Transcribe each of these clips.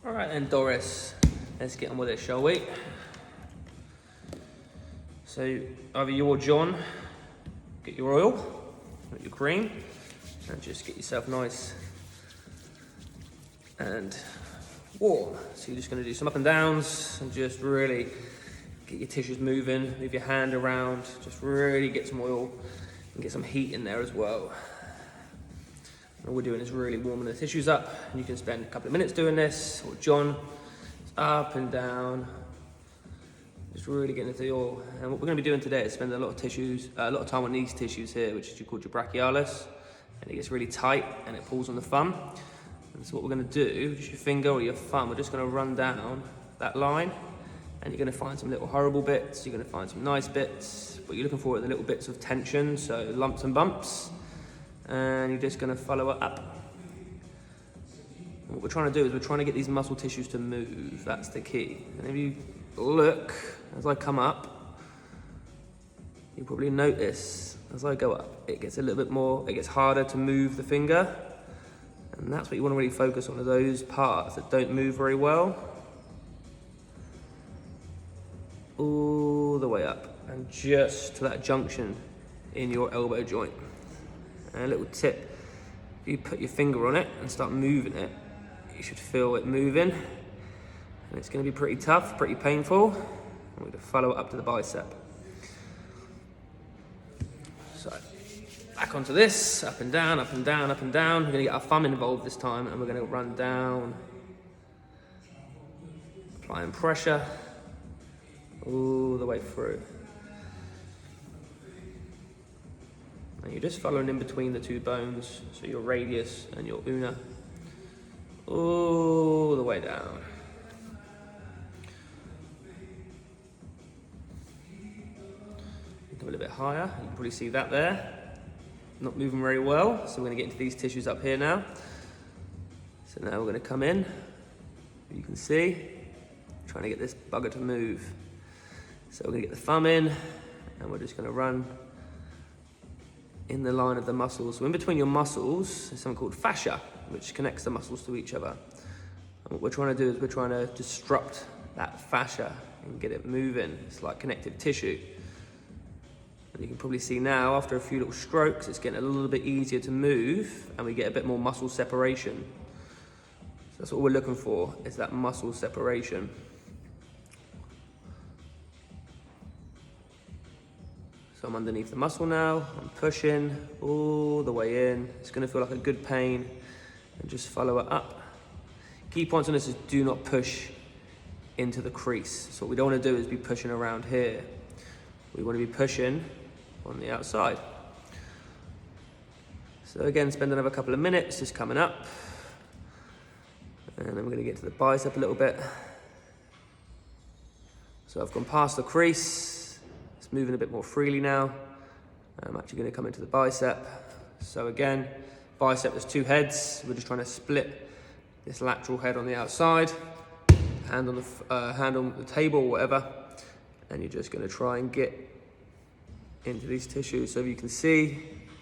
All right then, Doris, let's get on with it, shall we? So either you or John, get your oil, get your cream, and just get yourself nice and warm. So you're just gonna do some up and downs and just really get your tissues moving, move your hand around, just really get some oil and get some heat in there as well. And all we're doing is really warming the tissues up, and you can spend a couple of minutes doing this, or John, up and down, just really getting into the oil. And what we're going to be doing today is spending a lot of time on these tissues here, which is called your brachialis, and it gets really tight and it pulls on the thumb. And so what we're going to do, just your finger or your thumb, we're just going to run down that line, and you're going to find some little horrible bits, you're going to find some nice bits. What you're looking for are the little bits of tension, so lumps and bumps. And you're just going to follow it up. And what we're trying to do is we're trying to get these muscle tissues to move. That's the key. And if you look as I come up, you probably notice as I go up, it gets a little bit more, it gets harder to move the finger. And that's what you want to really focus on, are those parts that don't move very well. All the way up and just to that junction in your elbow joint. And a little tip, if you put your finger on it and start moving it, you should feel it moving. And it's going to be pretty tough, pretty painful. And we're going to follow it up to the bicep. So, back onto this, up and down, up and down, up and down. We're going to get our thumb involved this time, and we're going to run down, applying pressure all the way through. And you're just following in between the two bones, so your radius and your ulna, all the way down. Come a little bit higher, you can probably see that there. Not moving very well, so we're going to get into these tissues up here now. So now we're going to come in, you can see, trying to get this bugger to move. So we're going to get the thumb in, and we're just going to run in the line of the muscles. So in between your muscles is something called fascia, which connects the muscles to each other. And what we're trying to do is we're trying to disrupt that fascia and get it moving. It's like connective tissue. And you can probably see now, after a few little strokes, it's getting a little bit easier to move, and we get a bit more muscle separation. So that's what we're looking for, is that muscle separation. So I'm underneath the muscle now, I'm pushing all the way in. It's going to feel like a good pain, and just follow it up. Key points on this is do not push into the crease. So what we don't want to do is be pushing around here. We want to be pushing on the outside. So again, spend another couple of minutes just coming up. And then we're going to get to the bicep a little bit. So I've gone past the crease. Moving a bit more freely now. I'm actually going to come into the bicep. So again, bicep, there's two heads. We're just trying to split this lateral head on the outside, hand on the table or whatever, and you're just going to try and get into these tissues. So you can see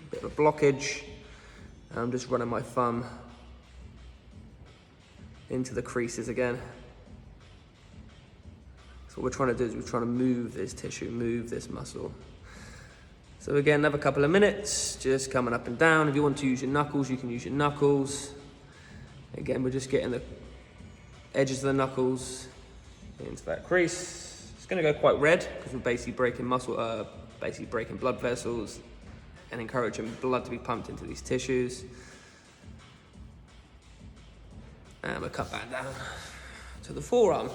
a bit of a blockage. I'm just running my thumb into the creases again. So what we're trying to do is we're trying to move this tissue, move this muscle. So again, another couple of minutes, just coming up and down. If you want to use your knuckles, you can use your knuckles. Again, we're just getting the edges of the knuckles into that crease. It's going to go quite red because we're basically breaking breaking blood vessels and encouraging blood to be pumped into these tissues. And we'll cut back down to the forearm.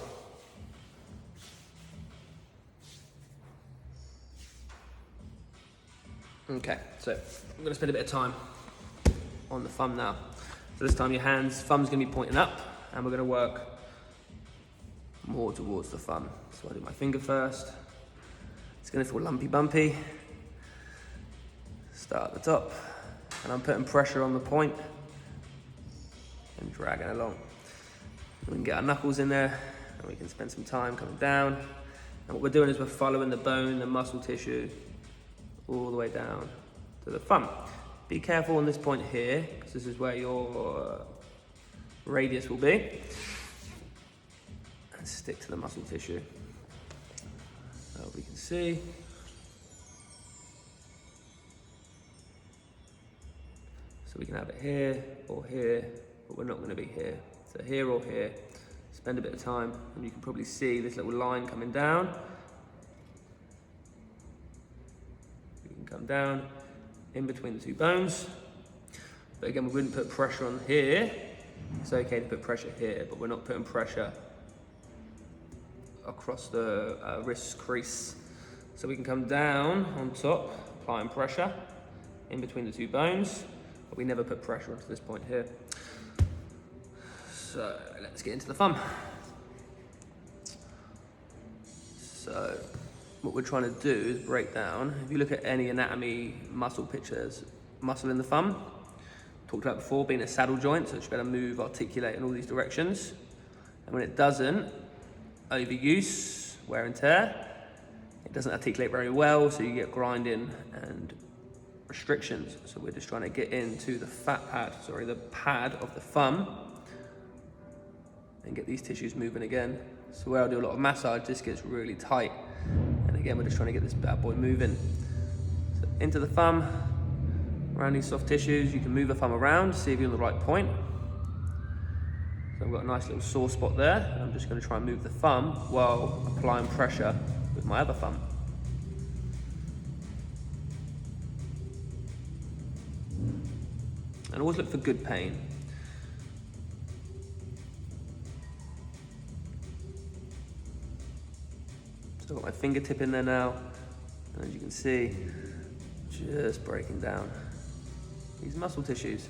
Okay, so I'm going to spend a bit of time on the thumb now. So this time your thumb's going to be pointing up, and we're going to work more towards the thumb. So I do my finger first. It's going to feel lumpy bumpy. Start at the top, and I'm putting pressure on the point and dragging along. We can get our knuckles in there, and we can spend some time coming down. And what we're doing is we're following the bone, the muscle tissue, all the way down to the thumb. Be careful on this point here, because this is where your radius will be. stick to the muscle tissue. We can see. So we can have it here or here, but we're not going to be here. So here or here. Spend a bit of time, and you can probably see this little line coming down. We can come down in between the two bones. But again, we wouldn't put pressure on here. It's okay to put pressure here, but we're not putting pressure across the wrist crease. So we can come down on top, applying pressure in between the two bones, but we never put pressure onto this point here. So let's get into the thumb. So what we're trying to do is break down, if you look at any anatomy muscle pictures, muscle in the thumb, talked about before being a saddle joint, so it should be able to move, articulate in all these directions. And when it doesn't, overuse, wear and tear, it doesn't articulate very well, so you get grinding and restrictions. So we're just trying to get into the the pad of the thumb and get these tissues moving again. So where I do a lot of massage, this gets really tight. And again, we're just trying to get this bad boy moving. So into the thumb, around these soft tissues, you can move the thumb around, see if you're on the right point. So I've got a nice little sore spot there, and I'm just going to try and move the thumb while applying pressure with my other thumb. And always look for good pain. So I've got my fingertip in there now, and as you can see, just breaking down these muscle tissues.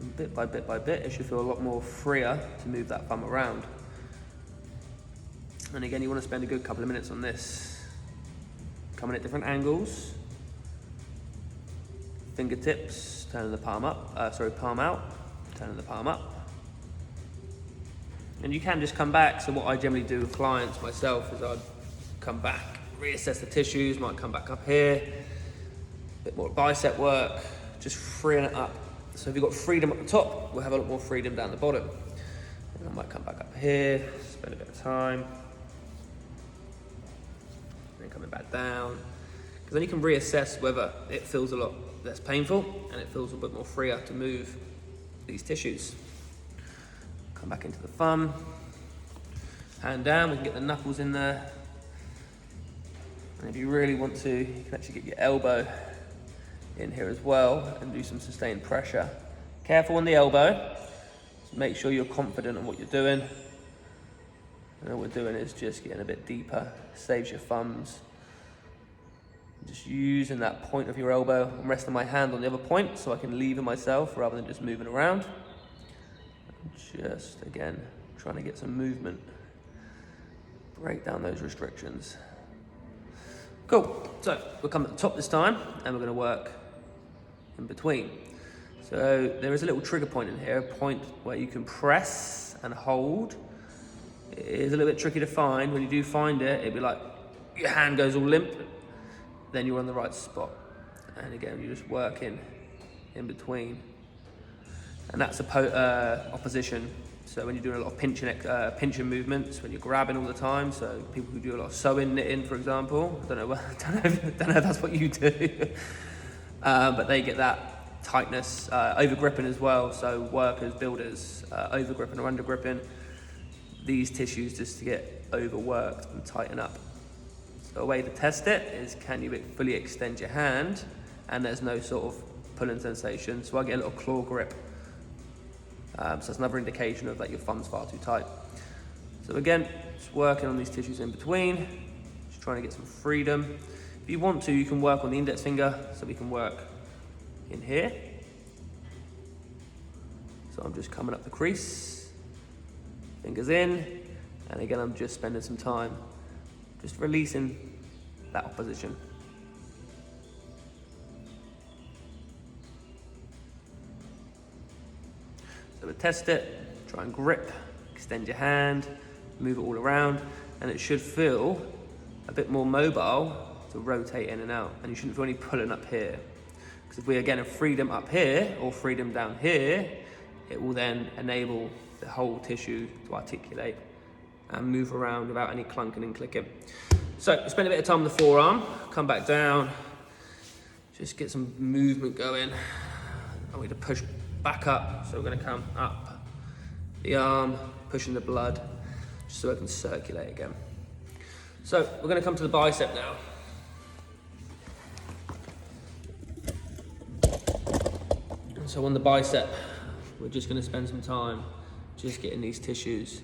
And bit by bit by bit, it should feel a lot more freer to move that thumb around. And again, you want to spend a good couple of minutes on this. Coming at different angles. Fingertips, turning the palm up, palm out, turning the palm up. And you can just come back. So what I generally do with clients myself is I'd come back, reassess the tissues, might come back up here, a bit more bicep work, just freeing it up. So if you've got freedom at the top, we'll have a lot more freedom down the bottom. And I might come back up here, spend a bit of time, then coming back down. Because then you can reassess whether it feels a lot less painful and it feels a bit more freer to move these tissues. Come back into the thumb, hand down, we can get the knuckles in there. And if you really want to, you can actually get your elbow in here as well and do some sustained pressure. Careful on the elbow, just make sure you're confident in what you're doing. And all we're doing is just getting a bit deeper, saves your thumbs. Just using that point of your elbow. I'm resting my hand on the other point so I can lever myself rather than just moving around. Just, again, trying to get some movement. Break down those restrictions. Cool, so we'll come at the top this time and we're going to work in between. So there is a little trigger point in here, a point where you can press and hold. It is a little bit tricky to find. When you do find it, it'll be like your hand goes all limp, then you're on the right spot. And again, you're just working in between. And that's opposition. So when you're doing a lot of pinching movements, when you're grabbing all the time, so people who do a lot of sewing, knitting, for example, I don't know if that's what you do, but they get that tightness, over gripping as well. So workers, builders, over gripping or under gripping, these tissues just to get overworked and tighten up. So a way to test it is, can you fully extend your hand and there's no sort of pulling sensation? So I get a little claw grip. So that's another indication of that your thumb's far too tight. So again, just working on these tissues in between, just trying to get some freedom. If you want to, you can work on the index finger, so we can work in here. So I'm just coming up the crease, fingers in, and again, I'm just spending some time just releasing that opposition. So we test it, try and grip, extend your hand, move it all around, and it should feel a bit more mobile to rotate in and out, and you shouldn't feel any pulling up here. Because if we again have freedom up here or freedom down here, it will then enable the whole tissue to articulate and move around without any clunking and clicking. So spend a bit of time on the forearm, come back down, just get some movement going. I'm going to push back up, so we're going to come up the arm, pushing the blood, just so I can circulate again. So we're going to come to the bicep now. And so on the bicep, we're just going to spend some time just getting these tissues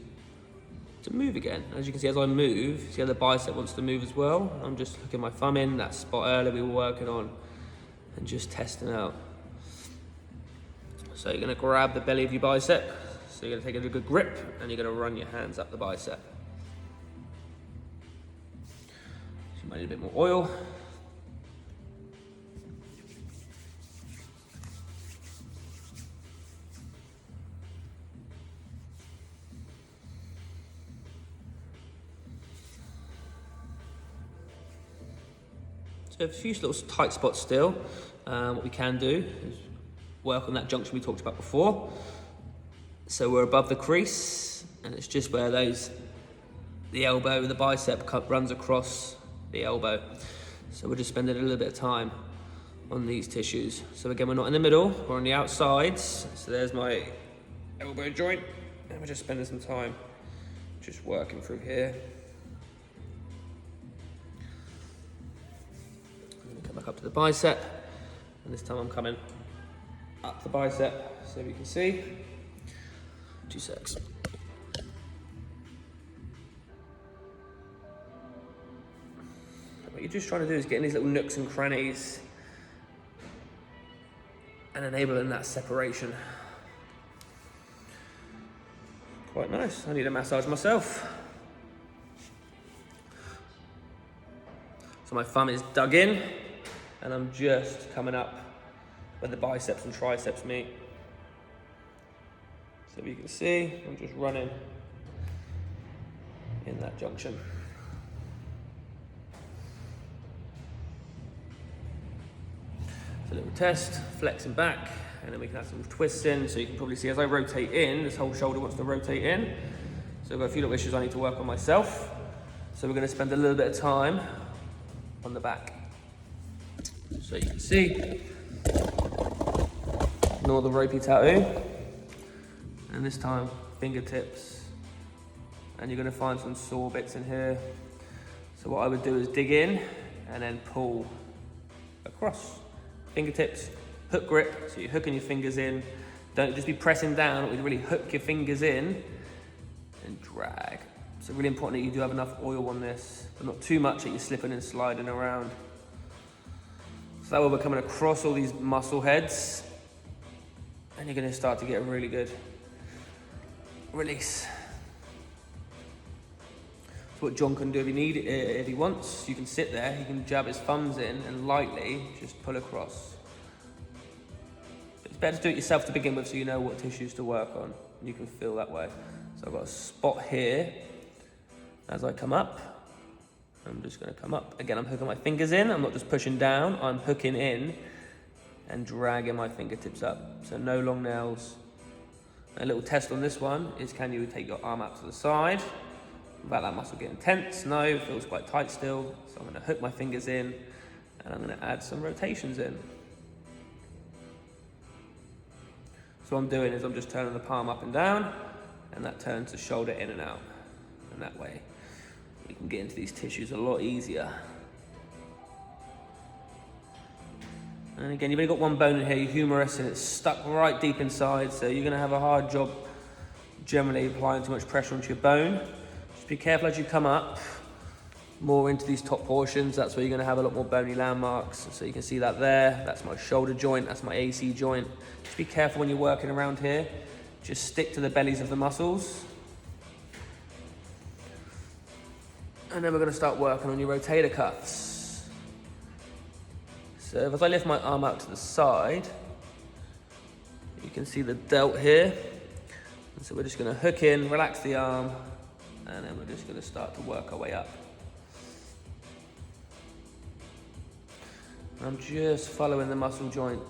to move again. As you can see, as I move, see how the bicep wants to move as well. I'm just hooking my thumb in that spot earlier we were working on and just testing out. So you're going to grab the belly of your bicep. So you're going to take a good grip and you're going to run your hands up the bicep. So you might need a bit more oil. So a few little tight spots still. What we can do is work on that junction we talked about before. So we're above the crease, and it's just where the elbow, the bicep cup runs across the elbow. So we're just spending a little bit of time on these tissues. So again, we're not in the middle, we're on the outsides. So there's my elbow joint, and we're just spending some time just working through here. Come back up to the bicep, and this time I'm coming up the bicep, so you can see. 2 secs. What you're just trying to do is get in these little nooks and crannies and enabling that separation. Quite nice. I need a massage myself. So my thumb is dug in, and I'm just coming up where the biceps and triceps meet. So you can see, I'm just running in that junction. So a little test, flexing back, and then we can add some twists in. So you can probably see as I rotate in, this whole shoulder wants to rotate in. So I've got a few little issues I need to work on myself. So we're going to spend a little bit of time on the back. So you can see, ignore the ropey tattoo, and this time fingertips, and you're going to find some sore bits in here. So what I would do is dig in and then pull across. Fingertips, hook grip, so you're hooking your fingers in. Don't just be pressing down, we really hook your fingers in and drag. So really important that you do have enough oil on this, but not too much that you're slipping and sliding around. So that way we're coming across all these muscle heads, and you're going to start to get a really good release. So what John can do if he wants, you can sit there, he can jab his thumbs in and lightly just pull across. It's better to do it yourself to begin with so you know what tissues to work on. You can feel that way. So I've got a spot here. As I come up, I'm just going to come up. Again, I'm hooking my fingers in. I'm not just pushing down. I'm hooking in and dragging my fingertips up. So no long nails. A little test on this one is, can you take your arm out to the side without that muscle getting tense? No, it feels quite tight still. So I'm going to hook my fingers in and I'm going to add some rotations in. So what I'm doing is I'm just turning the palm up and down, and that turns the shoulder in and out. And that way we can get into these tissues a lot easier. And again, you've only got one bone in here, your humerus, and it's stuck right deep inside, so you're going to have a hard job generally applying too much pressure onto your bone. Just be careful as you come up more into these top portions. That's where you're going to have a lot more bony landmarks. So you can see that there. That's my shoulder joint. That's my AC joint. Just be careful when you're working around here. Just stick to the bellies of the muscles. And then we're going to start working on your rotator cuffs. So as I lift my arm out to the side, you can see the delt here. And so we're just going to hook in, relax the arm, and then we're just going to start to work our way up. I'm just following the muscle joint,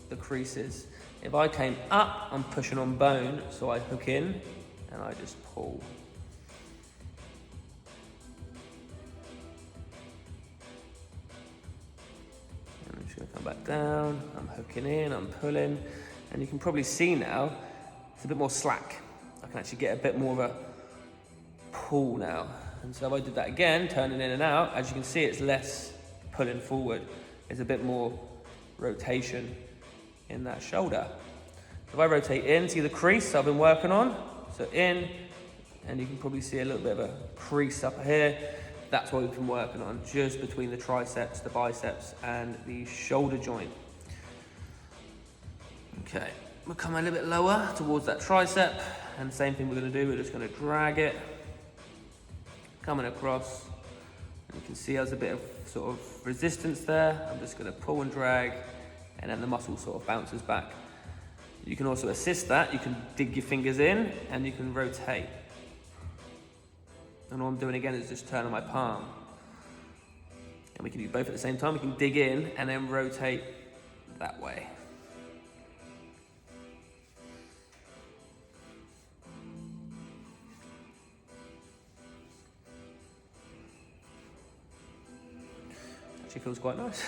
the creases If I came up, I'm pushing on bone, so I hook in and I just pull. And I'm just gonna come back down, I'm hooking in, I'm pulling, and you can probably see now, it's a bit more slack. I can actually get a bit more of a pull now. And so if I did that again, turning in and out, as you can see, it's less pulling forward. There's a bit more rotation in that shoulder. If I rotate in, see the crease I've been working on? So in, and you can probably see a little bit of a crease up here. That's what we've been working on, just between the triceps, the biceps, and the shoulder joint. Okay, we'll come a little bit lower towards that tricep, and the same thing we're gonna do, we're just gonna drag it, coming across, and you can see there's a bit of sort of resistance there. I'm just gonna pull and drag, and then the muscle sort of bounces back. You can also assist that, you can dig your fingers in, and you can rotate. And all I'm doing again is just turning my palm. And we can do both at the same time. We can dig in and then rotate that way. Actually feels quite nice.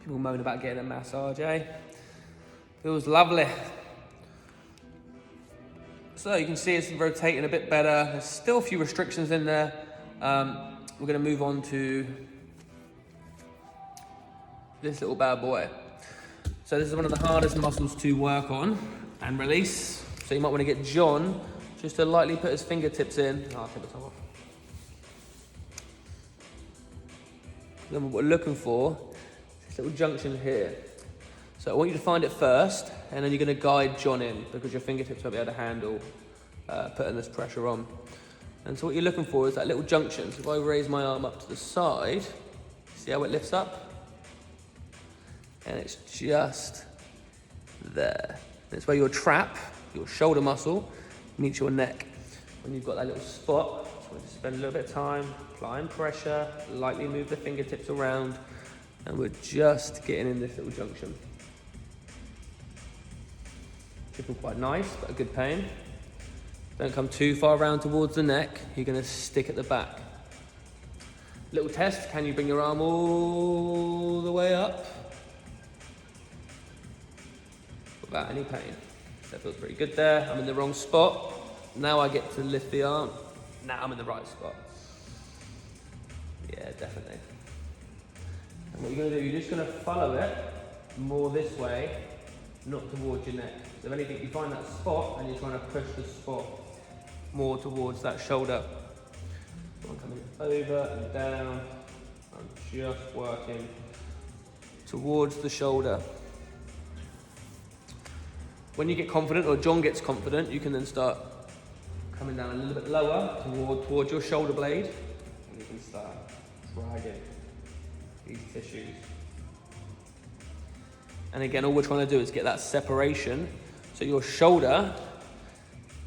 People moan about getting a massage, eh? Feels lovely. So you can see it's rotating a bit better. There's still a few restrictions in there. We're gonna move on to this little bad boy. So this is one of the hardest muscles to work on and release. So you might wanna get John just to lightly put his fingertips in. Oh, I'll take the top off. Then what we're looking for is this little junction here. So I want you to find it first, and then you're gonna guide John in because your fingertips won't be able to handle putting this pressure on. And so what you're looking for is that little junction. So if I raise my arm up to the side, see how it lifts up? And it's just there. And it's where your trap, your shoulder muscle, meets your neck. When you've got that little spot, so just spend a little bit of time applying pressure, lightly move the fingertips around, and we're just getting in this little junction. Should feel quite nice, but a good pain. Don't come too far around towards the neck. You're gonna stick at the back. Little test, can you bring your arm all the way up? Without any pain. That feels pretty good there. I'm in the wrong spot. Now I get to lift the arm. Now I'm in the right spot. Yeah, definitely. And what you're gonna do, you're just gonna follow it more this way, not towards your neck. So if anything, you find that spot and you're trying to push the spot more towards that shoulder. So I'm coming over and down. I'm just working towards the shoulder. When you get confident, or John gets confident, you can then start coming down a little bit lower towards your shoulder blade, and you can start dragging these tissues. And again, all we're trying to do is get that separation so your shoulder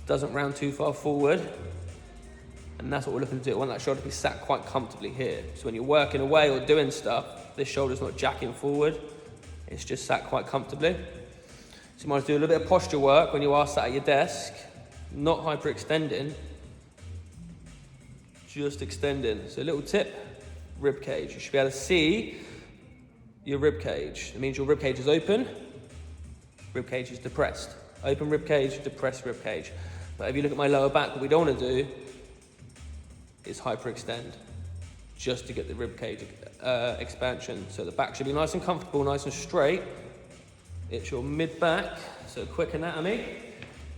doesn't round too far forward. And that's what we're looking to do. I want that shoulder to be sat quite comfortably here. So when you're working away or doing stuff, this shoulder's not jacking forward. It's just sat quite comfortably. So you might do a little bit of posture work when you are sat at your desk, not hyperextending, just extending. So a little tip, rib cage. You should be able to see your rib cage. It means your rib cage is open, rib cage is depressed. Open rib cage, depressed rib cage. But if you look at my lower back, what we don't want to do is hyperextend, just to get the rib cage expansion. So the back should be nice and comfortable, nice and straight. It's your mid back, so quick anatomy.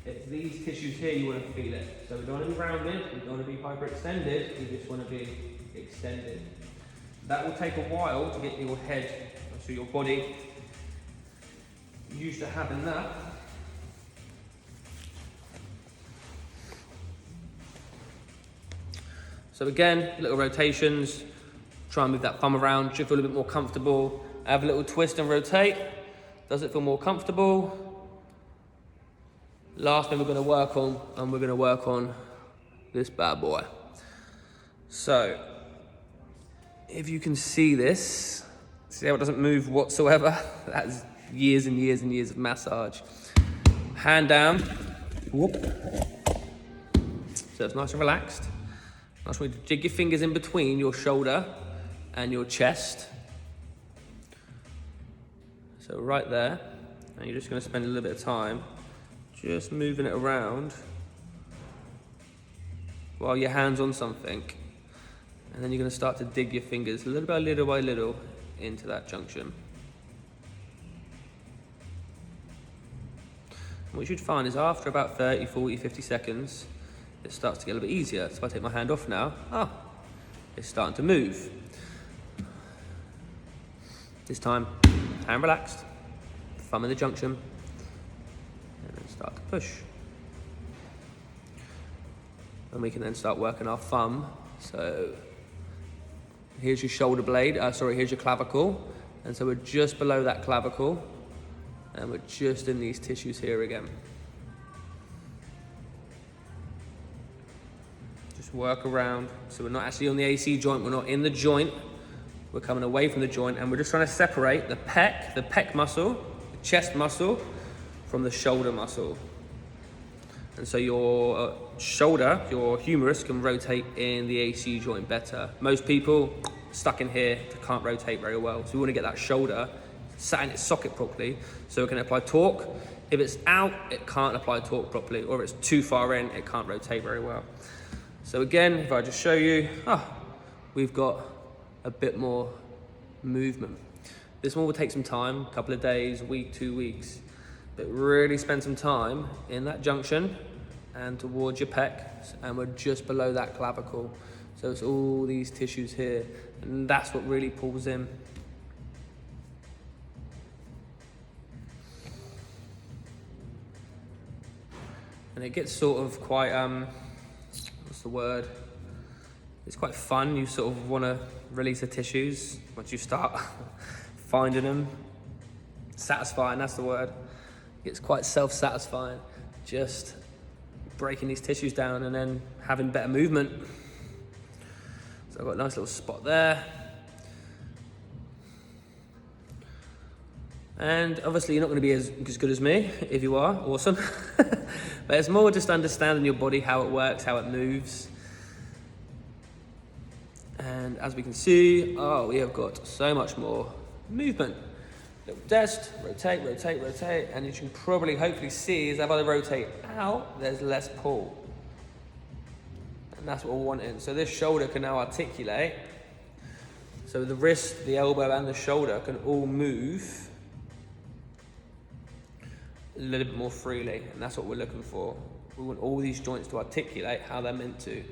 It's these tissues here you want to feel it. So we don't want to be rounded, we don't want to be hyperextended, we just want to be extended. That will take a while to get your head, so your body used to having that. So again, little rotations, try and move that thumb around, should feel a bit more comfortable. Have a little twist and rotate. Does it feel more comfortable? Last thing we're gonna work on, and we're gonna work on this bad boy. So, if you can see this, See how it doesn't move whatsoever? That's years and years and years of massage. Hand down. Whoop. So it's nice and relaxed. I just want you to jig your fingers in between your shoulder and your chest. So right there. And you're just going to spend a little bit of time just moving it around while your hand's on something. And then you're going to start to dig your fingers little by little into that junction. And what you should find is after about 30, 40, 50 seconds, it starts to get a little bit easier. So if I take my hand off now, it's starting to move. This time, hand relaxed, thumb in the junction, and then start to push. And we can then start working our thumb. So here's your shoulder blade, here's your clavicle. And so we're just below that clavicle, and we're just in these tissues here again. Just work around. So we're not actually on the AC joint, we're not in the joint. We're coming away from the joint, and we're just trying to separate the pec muscle, the chest muscle, from the shoulder muscle. And so your shoulder, your humerus, can rotate in the AC joint better. Most people stuck in here can't rotate very well. So we want to get that shoulder sat in its socket properly so it can apply torque. If it's out, it can't apply torque properly, or if it's too far in, it can't rotate very well. So again, if I just show you, we've got a bit more movement. This one will take some time, a couple of days, a week, 2 weeks, but really spend some time in that junction and towards your pecs, and we're just below that clavicle. So it's all these tissues here, and that's what really pulls in. And it gets sort of quite, what's the word? It's quite fun. You sort of want to release the tissues once you start finding them. Satisfying, that's the word. It's quite self-satisfying, just breaking these tissues down and then having better movement. So I've got a nice little spot there. And obviously you're not going to be as good as me. If you are, awesome. But it's more just understanding your body, how it works, how it moves. And as we can see, we have got so much more movement. Little test, rotate, rotate, rotate. And you can probably hopefully see is if I rotate out, there's less pull. And that's what we're wanting. So this shoulder can now articulate. So the wrist, the elbow, and the shoulder can all move a little bit more freely, and that's what we're looking for. We want all these joints to articulate how they're meant to.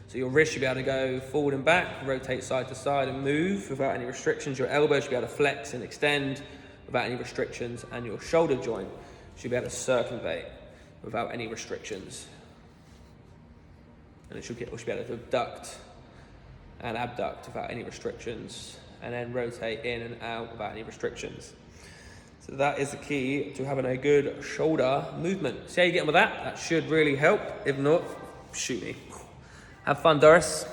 So your wrist should be able to go forward and back, rotate side to side and move without any restrictions. Your elbow should be able to flex and extend without any restrictions, and your shoulder joint should be able to circumvate without any restrictions. And it should be able to abduct and abduct without any restrictions, and then rotate in and out without any restrictions. So that is the key to having a good shoulder movement. See how you get on with that? That should really help. If not, shoot me. Have fun, Doris.